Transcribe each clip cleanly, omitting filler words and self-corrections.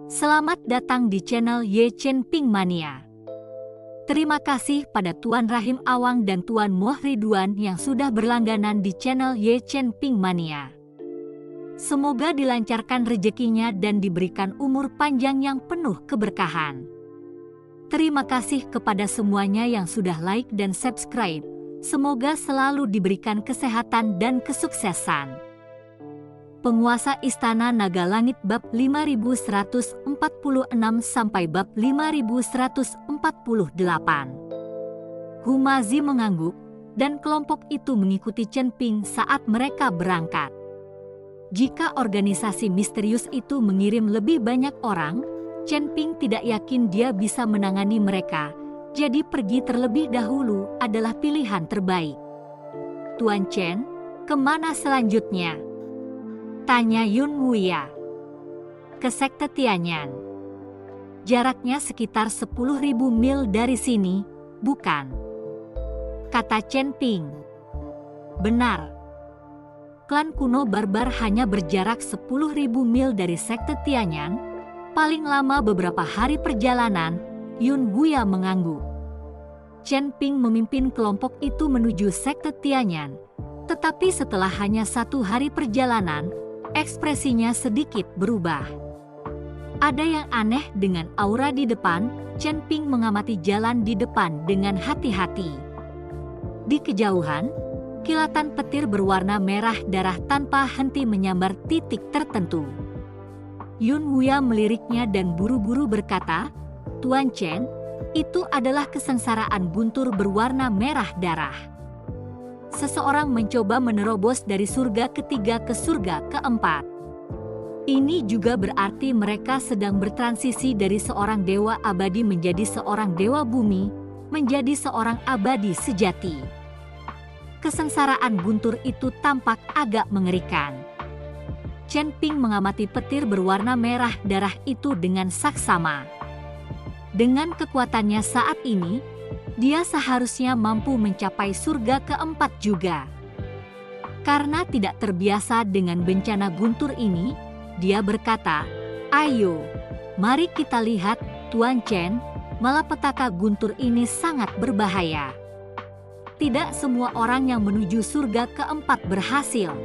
Selamat datang di channel Ye Chen Ping Mania. Terima kasih pada Tuan Rahim Awang dan Tuan Moh Ridwan yang sudah berlangganan di channel Ye Chen Ping Mania. Semoga dilancarkan rezekinya dan diberikan umur panjang yang penuh keberkahan. Terima kasih kepada semuanya yang sudah like dan subscribe. Semoga selalu diberikan kesehatan dan kesuksesan. Penguasa Istana Naga Langit bab 5146 sampai bab 5148. Humazi mengangguk, dan kelompok itu mengikuti Chen Ping saat mereka berangkat. Jika organisasi misterius itu mengirim lebih banyak orang, Chen Ping tidak yakin dia bisa menangani mereka, jadi pergi terlebih dahulu adalah pilihan terbaik. Tuan Chen, kemana selanjutnya? Tanya Yun Wuya. Ke sekte Tianyan. Jaraknya sekitar 10.000 mil dari sini, bukan? Kata Chen Ping. Benar. Klan kuno barbar hanya berjarak 10.000 mil dari sekte Tianyan, paling lama beberapa hari perjalanan. Yun Wuya mengangguk. Chen Ping memimpin kelompok itu menuju sekte Tianyan, tetapi setelah hanya 1 hari perjalanan, ekspresinya sedikit berubah. Ada yang aneh dengan aura di depan. Chen Ping mengamati jalan di depan dengan hati-hati. Di kejauhan, kilatan petir berwarna merah darah tanpa henti menyambar titik tertentu. Yun Wuya meliriknya dan buru-buru berkata, Tuan Chen, itu adalah kesengsaraan guntur berwarna merah darah. Seseorang mencoba menerobos dari surga ketiga ke surga keempat. Ini juga berarti mereka sedang bertransisi dari seorang dewa abadi menjadi seorang dewa bumi, menjadi seorang abadi sejati. Kesengsaraan guntur itu tampak agak mengerikan. Chen Ping mengamati petir berwarna merah darah itu dengan saksama. Dengan kekuatannya saat ini, dia seharusnya mampu mencapai surga keempat juga. Karena tidak terbiasa dengan bencana guntur ini, dia berkata, ayo, mari kita lihat, Tuan Chen, malapetaka guntur ini sangat berbahaya. Tidak semua orang yang menuju surga keempat berhasil.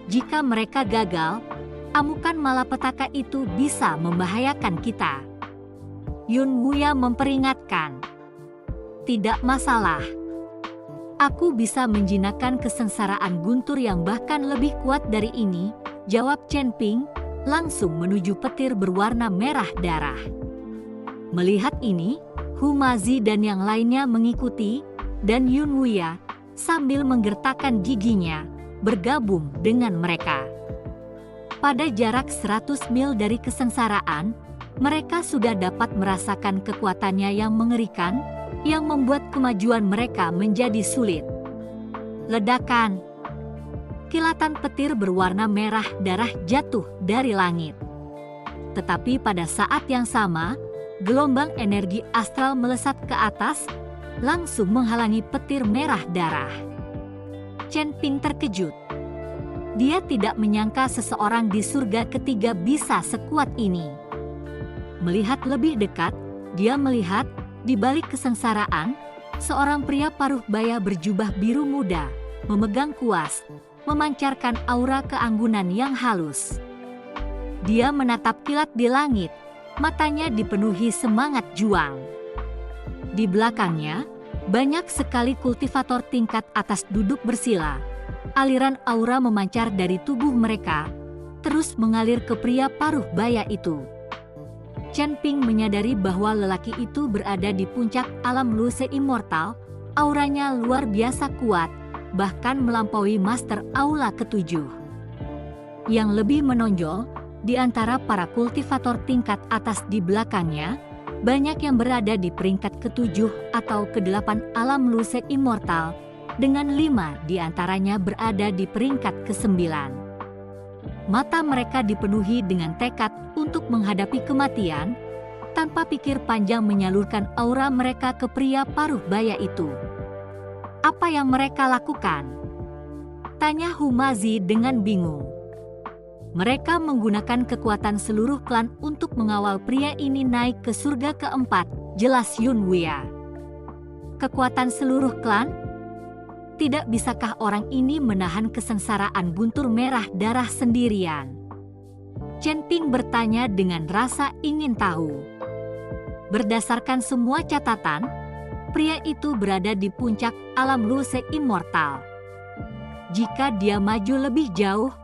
Jika mereka gagal, amukan malapetaka itu bisa membahayakan kita. Yun Wuya memperingatkan. Tidak masalah. Aku bisa menjinakkan kesengsaraan guntur yang bahkan lebih kuat dari ini, jawab Chen Ping, langsung menuju petir berwarna merah darah. Melihat ini, Humazi dan yang lainnya mengikuti, dan Yun Wuya, sambil menggertakkan giginya, bergabung dengan mereka. Pada jarak 100 mil dari kesengsaraan, mereka sudah dapat merasakan kekuatannya yang mengerikan, yang membuat kemajuan mereka menjadi sulit. Ledakan. Kilatan petir berwarna merah darah jatuh dari langit. Tetapi pada saat yang sama, gelombang energi astral melesat ke atas, langsung menghalangi petir merah darah. Chen Ping terkejut. Dia tidak menyangka seseorang di surga ketiga bisa sekuat ini. Melihat lebih dekat, dia melihat di balik kesengsaraan, seorang pria paruh baya berjubah biru muda, memegang kuas, memancarkan aura keanggunan yang halus. Dia menatap kilat di langit, matanya dipenuhi semangat juang. Di belakangnya, banyak sekali kultivator tingkat atas duduk bersila. Aliran aura memancar dari tubuh mereka, terus mengalir ke pria paruh baya itu. Chen Ping menyadari bahwa lelaki itu berada di puncak alam Luse Immortal, auranya luar biasa kuat, bahkan melampaui Master Aula ketujuh. Yang lebih menonjol, di antara para kultivator tingkat atas di belakangnya, banyak yang berada di peringkat ke-7 atau ke-8 alam Luse Immortal, dengan 5 di antaranya berada di peringkat ke-9. Mata mereka dipenuhi dengan tekad untuk menghadapi kematian, tanpa pikir panjang menyalurkan aura mereka ke pria paruh baya itu. Apa yang mereka lakukan? Tanya Humazi dengan bingung. Mereka menggunakan kekuatan seluruh klan untuk mengawal pria ini naik ke surga keempat, jelas Yun Wia. Kekuatan seluruh klan? Tidak bisakah orang ini menahan kesengsaraan guntur merah darah sendirian? Chen Ping bertanya dengan rasa ingin tahu. Berdasarkan semua catatan, pria itu berada di puncak alam Luse Immortal. Jika dia maju lebih jauh,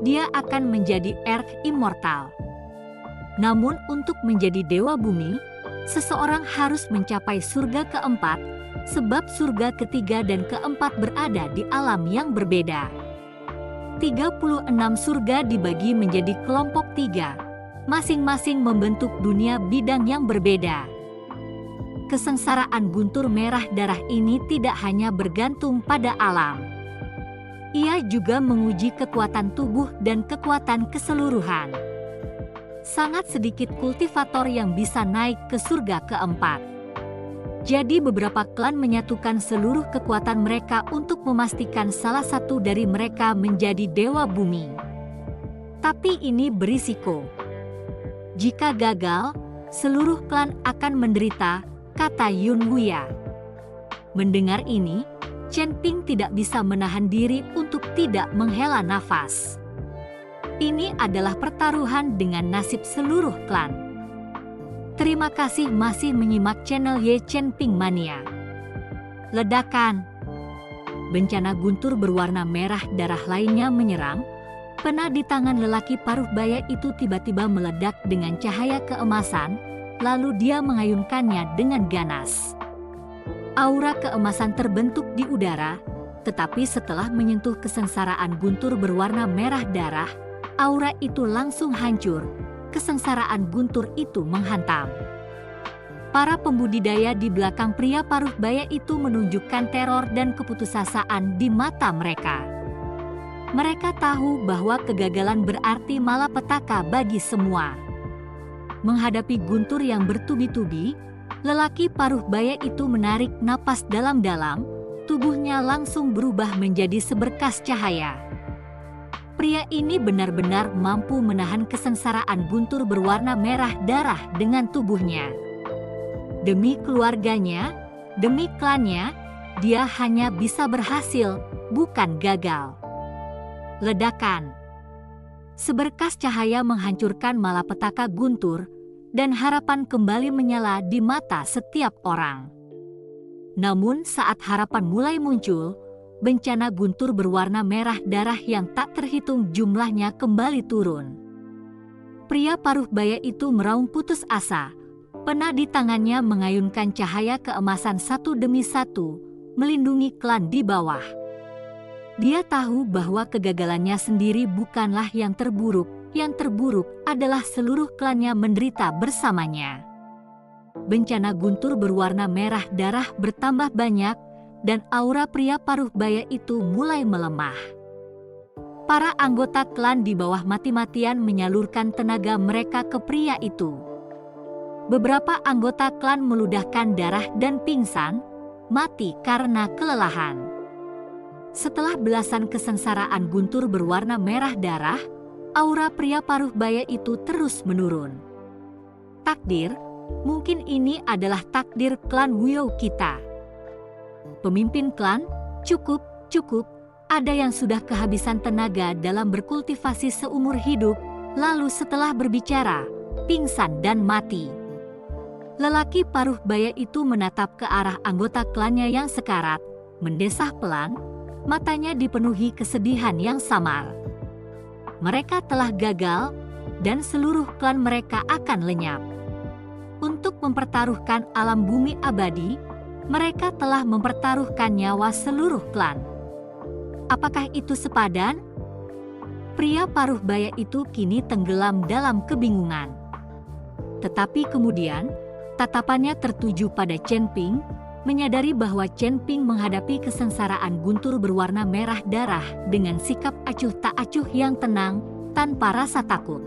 dia akan menjadi Earth Immortal. Namun untuk menjadi Dewa Bumi, seseorang harus mencapai surga keempat, sebab surga ketiga dan keempat berada di alam yang berbeda. 36 surga dibagi menjadi kelompok 3, masing-masing membentuk dunia bidang yang berbeda. Kesengsaraan guntur merah darah ini tidak hanya bergantung pada alam. Ia juga menguji kekuatan tubuh dan kekuatan keseluruhan. Sangat sedikit kultivator yang bisa naik ke surga keempat. Jadi beberapa klan menyatukan seluruh kekuatan mereka untuk memastikan salah satu dari mereka menjadi Dewa Bumi. Tapi ini berisiko. Jika gagal, seluruh klan akan menderita, kata Yun Wia. Mendengar ini, Chen Ping tidak bisa menahan diri untuk tidak menghela nafas. Ini adalah pertaruhan dengan nasib seluruh klan. Terima kasih masih menyimak channel Ye Chen Ping Mania. Ledakan. Bencana guntur berwarna merah darah lainnya menyerang. Pena di tangan lelaki paruh baya itu tiba-tiba meledak dengan cahaya keemasan, lalu dia mengayunkannya dengan ganas. Aura keemasan terbentuk di udara, tetapi setelah menyentuh kesengsaraan guntur berwarna merah darah, aura itu langsung hancur. Kesengsaraan guntur itu menghantam. Para pembudidaya di belakang pria paruh baya itu menunjukkan teror dan keputusasaan di mata mereka. Mereka tahu bahwa kegagalan berarti malapetaka bagi semua. Menghadapi guntur yang bertubi-tubi, lelaki paruh baya itu menarik napas dalam-dalam, tubuhnya langsung berubah menjadi seberkas cahaya. Pria ini benar-benar mampu menahan kesengsaraan guntur berwarna merah darah dengan tubuhnya. Demi keluarganya, demi klannya, dia hanya bisa berhasil, bukan gagal. Ledakan. Seberkas cahaya menghancurkan malapetaka guntur, dan harapan kembali menyala di mata setiap orang. Namun saat harapan mulai muncul, bencana guntur berwarna merah darah yang tak terhitung jumlahnya kembali turun. Pria paruh baya itu meraung putus asa. Pena di tangannya mengayunkan cahaya keemasan satu demi satu, melindungi klan di bawah. Dia tahu bahwa kegagalannya sendiri bukanlah yang terburuk adalah seluruh klannya menderita bersamanya. Bencana guntur berwarna merah darah bertambah banyak, dan aura pria paruh baya itu mulai melemah. Para anggota klan di bawah mati-matian menyalurkan tenaga mereka ke pria itu. Beberapa anggota klan meludahkan darah dan pingsan, mati karena kelelahan. Setelah belasan kesengsaraan guntur berwarna merah darah, aura pria paruh baya itu terus menurun. Takdir, mungkin ini adalah takdir klan Wio kita. Pemimpin klan, cukup, ada yang sudah kehabisan tenaga dalam berkultivasi seumur hidup, lalu setelah berbicara, pingsan dan mati. Lelaki paruh baya itu menatap ke arah anggota klannya yang sekarat, mendesah pelan, matanya dipenuhi kesedihan yang samar. Mereka telah gagal, dan seluruh klan mereka akan lenyap. Untuk mempertaruhkan alam bumi abadi, mereka telah mempertaruhkan nyawa seluruh klan. Apakah itu sepadan? Pria paruh baya itu kini tenggelam dalam kebingungan. Tetapi kemudian, tatapannya tertuju pada Chen Ping, menyadari bahwa Chen Ping menghadapi kesengsaraan guntur berwarna merah darah dengan sikap acuh tak acuh yang tenang, tanpa rasa takut.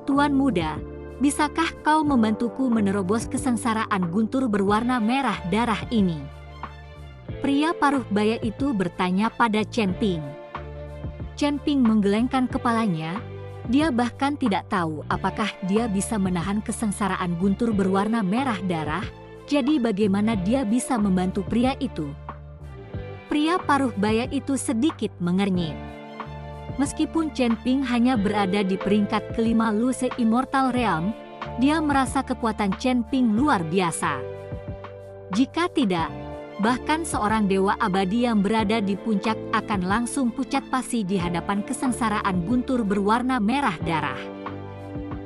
Tuan muda, bisakah kau membantuku menerobos kesengsaraan guntur berwarna merah darah ini? Pria paruh baya itu bertanya pada Chen Ping. Chen Ping menggelengkan kepalanya, Dia bahkan tidak tahu apakah dia bisa menahan kesengsaraan guntur berwarna merah darah. Jadi bagaimana dia bisa membantu pria itu? Pria paruh baya itu sedikit mengernyit. Meskipun Chen Ping hanya berada di peringkat kelima Luce Immortal Realm, dia merasa kekuatan Chen Ping luar biasa. Jika tidak, bahkan seorang dewa abadi yang berada di puncak akan langsung pucat pasi di hadapan kesengsaraan guntur berwarna merah darah.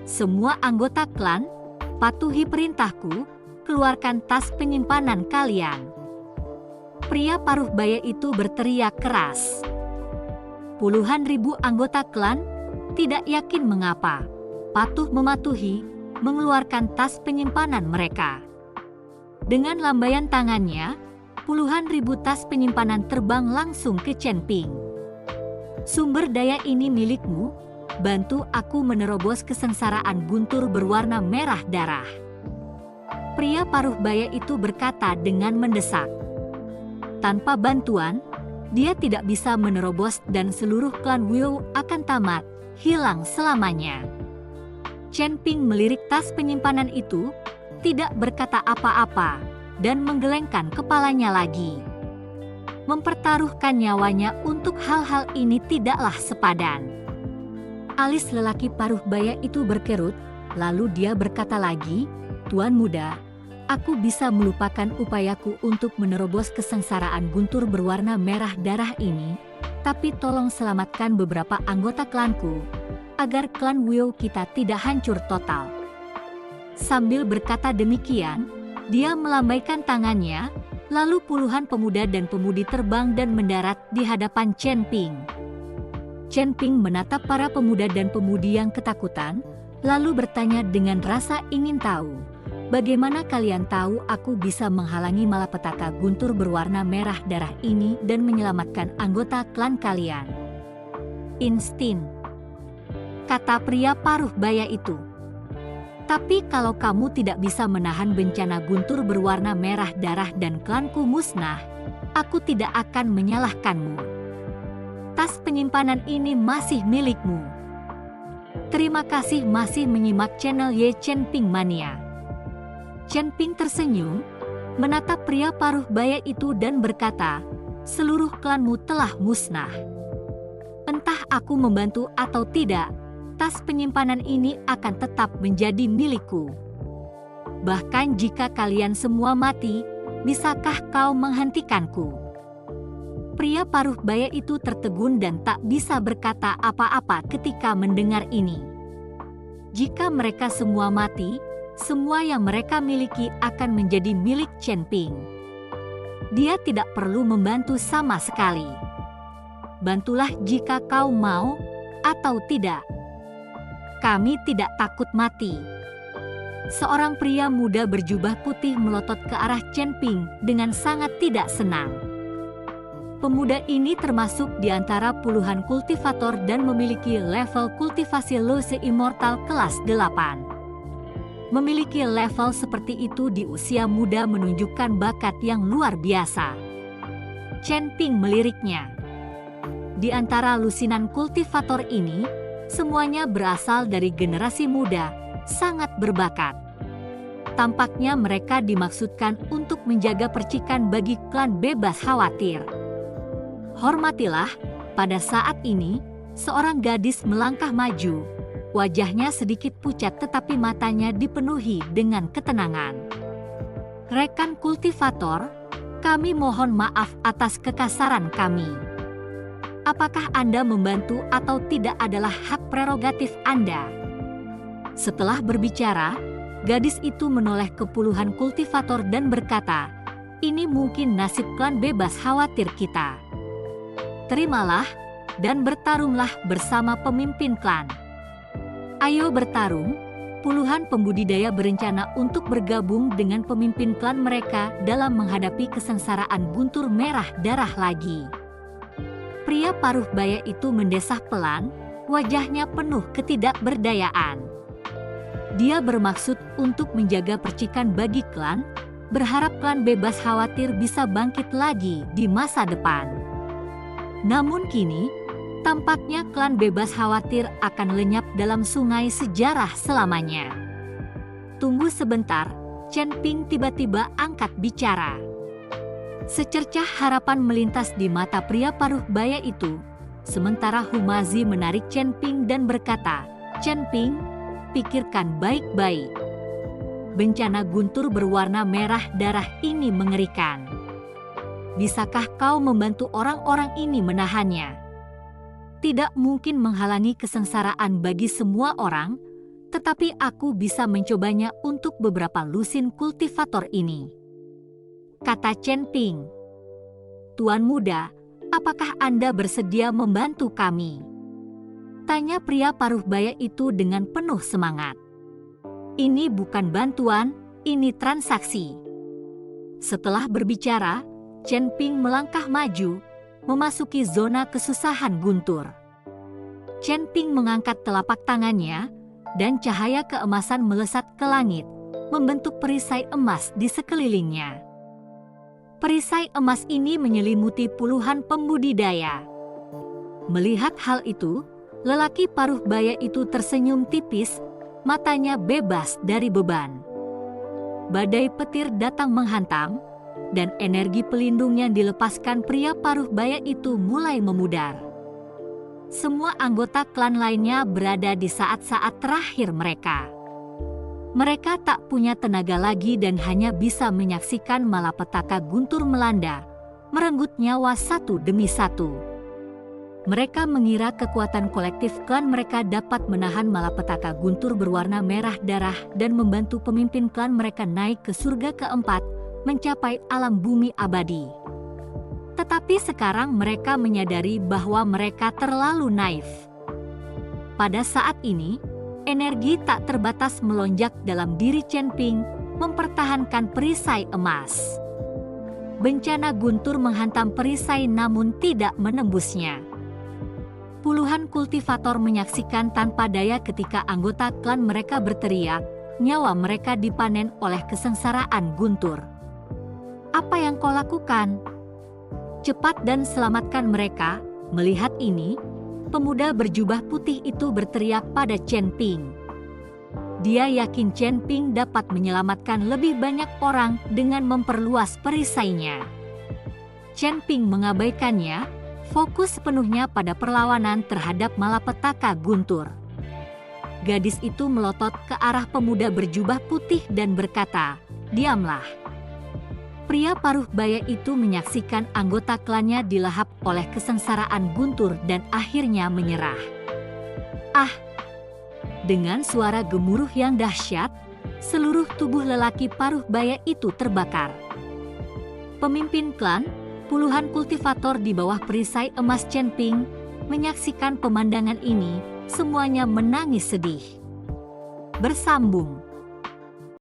Semua anggota klan, patuhi perintahku, keluarkan tas penyimpanan kalian. Pria paruh baya itu berteriak keras. Puluhan ribu anggota klan, tidak yakin mengapa, patuh mematuhi, mengeluarkan tas penyimpanan mereka. Dengan lambaian tangannya, puluhan ribu tas penyimpanan terbang langsung ke Chen Ping. Sumber daya ini milikmu, bantu aku menerobos kesengsaraan guntur berwarna merah darah. Pria paruh baya itu berkata dengan mendesak. Tanpa bantuan, dia tidak bisa menerobos dan seluruh klan Wu akan tamat, hilang selamanya. Chen Ping melirik tas penyimpanan itu, tidak berkata apa-apa, dan menggelengkan kepalanya lagi. Mempertaruhkan nyawanya untuk hal-hal ini tidaklah sepadan. Alis lelaki paruh baya itu berkerut, lalu dia berkata lagi, "Tuan muda, aku bisa melupakan upayaku untuk menerobos kesengsaraan guntur berwarna merah darah ini, tapi tolong selamatkan beberapa anggota klanku, agar klan Wu kita tidak hancur total." Sambil berkata demikian, dia melambaikan tangannya, lalu puluhan pemuda dan pemudi terbang dan mendarat di hadapan Chen Ping. Chen Ping menatap para pemuda dan pemudi yang ketakutan, lalu bertanya dengan rasa ingin tahu. Bagaimana kalian tahu aku bisa menghalangi malapetaka guntur berwarna merah darah ini dan menyelamatkan anggota klan kalian? Insting, kata pria paruh baya itu. Tapi kalau kamu tidak bisa menahan bencana guntur berwarna merah darah dan klanku musnah, aku tidak akan menyalahkanmu. Tas penyimpanan ini masih milikmu. Terima kasih masih menyimak channel Ye Chen Ping Mania. Chen Ping tersenyum, menatap pria paruh baya itu dan berkata, "Seluruh klanmu telah musnah. Entah aku membantu atau tidak, tas penyimpanan ini akan tetap menjadi milikku. Bahkan jika kalian semua mati, bisakah kau menghentikanku?" Pria paruh baya itu tertegun dan tak bisa berkata apa-apa ketika mendengar ini. Jika mereka semua mati, semua yang mereka miliki akan menjadi milik Chen Ping. Dia tidak perlu membantu sama sekali. Bantulah jika kau mau, atau tidak. Kami tidak takut mati. Seorang pria muda berjubah putih melotot ke arah Chen Ping dengan sangat tidak senang. Pemuda ini termasuk di antara puluhan kultivator dan memiliki level kultivasi Luce Immortal kelas 8. Memiliki level seperti itu di usia muda menunjukkan bakat yang luar biasa. Chen Ping meliriknya. Di antara lusinan kultivator ini, semuanya berasal dari generasi muda, sangat berbakat. Tampaknya mereka dimaksudkan untuk menjaga percikan bagi klan bebas khawatir. Hormatilah, pada saat ini, seorang gadis melangkah maju. Wajahnya sedikit pucat tetapi matanya dipenuhi dengan ketenangan. "Rekan kultivator, kami mohon maaf atas kekasaran kami. Apakah Anda membantu atau tidak adalah hak prerogatif Anda." Setelah berbicara, gadis itu menoleh ke puluhan kultivator dan berkata, "Ini mungkin nasib klan bebas khawatir kita. Terimalah, dan bertarunglah bersama pemimpin klan. Ayo bertarung." Puluhan pembudidaya berencana untuk bergabung dengan pemimpin klan mereka dalam menghadapi kesengsaraan guntur merah darah lagi. Pria paruh baya itu mendesah pelan, wajahnya penuh ketidakberdayaan. Dia bermaksud untuk menjaga percikan bagi klan, berharap klan bebas khawatir bisa bangkit lagi di masa depan. Namun kini, Tampaknya klan bebas khawatir akan lenyap dalam sungai sejarah selamanya. Tunggu sebentar, Chen Ping tiba-tiba angkat bicara. Secercah harapan melintas di mata pria paruh baya itu, sementara Humazi menarik Chen Ping dan berkata, "Chen Ping, pikirkan baik-baik. Bencana guntur berwarna merah darah ini mengerikan. Bisakah kau membantu orang-orang ini menahannya? Tidak mungkin menghalangi kesengsaraan bagi semua orang, tetapi aku bisa mencobanya untuk beberapa lusin kultivator ini," kata Chen Ping. "Tuan muda, apakah Anda bersedia membantu kami?" tanya pria paruh baya itu dengan penuh semangat. "Ini bukan bantuan, ini transaksi." Setelah berbicara, Chen Ping melangkah maju, memasuki zona kesusahan guntur. Chen Ping mengangkat telapak tangannya, dan cahaya keemasan melesat ke langit, membentuk perisai emas di sekelilingnya. Perisai emas ini menyelimuti puluhan pembudidaya. Melihat hal itu, lelaki paruh baya itu tersenyum tipis, matanya bebas dari beban. Badai petir datang menghantam, dan energi pelindung yang dilepaskan pria paruh baya itu mulai memudar. Semua anggota klan lainnya berada di saat-saat terakhir mereka. Mereka tak punya tenaga lagi dan hanya bisa menyaksikan malapetaka guntur melanda, merenggut nyawa satu demi satu. Mereka mengira kekuatan kolektif klan mereka dapat menahan malapetaka guntur berwarna merah darah dan membantu pemimpin klan mereka naik ke surga keempat, mencapai alam bumi abadi. Tetapi sekarang mereka menyadari bahwa mereka terlalu naif. Pada saat ini, energi tak terbatas melonjak dalam diri Chen Ping, mempertahankan perisai emas. Bencana guntur menghantam perisai namun tidak menembusnya. Puluhan kultivator menyaksikan tanpa daya ketika anggota klan mereka berteriak, nyawa mereka dipanen oleh kesengsaraan guntur. "Apa yang kau lakukan? Cepat dan selamatkan mereka." Melihat ini, pemuda berjubah putih itu berteriak pada Chen Ping. Dia yakin Chen Ping dapat menyelamatkan lebih banyak orang dengan memperluas perisainya. Chen Ping mengabaikannya, fokus sepenuhnya pada perlawanan terhadap malapetaka guntur. Gadis itu melotot ke arah pemuda berjubah putih dan berkata, "Diamlah." Pria paruh baya itu menyaksikan anggota klannya dilahap oleh kesengsaraan guntur dan akhirnya menyerah. "Ah!" Dengan suara gemuruh yang dahsyat, seluruh tubuh lelaki paruh baya itu terbakar. Pemimpin klan, puluhan kultivator di bawah perisai emas Chen Ping, menyaksikan pemandangan ini, semuanya menangis sedih. Bersambung.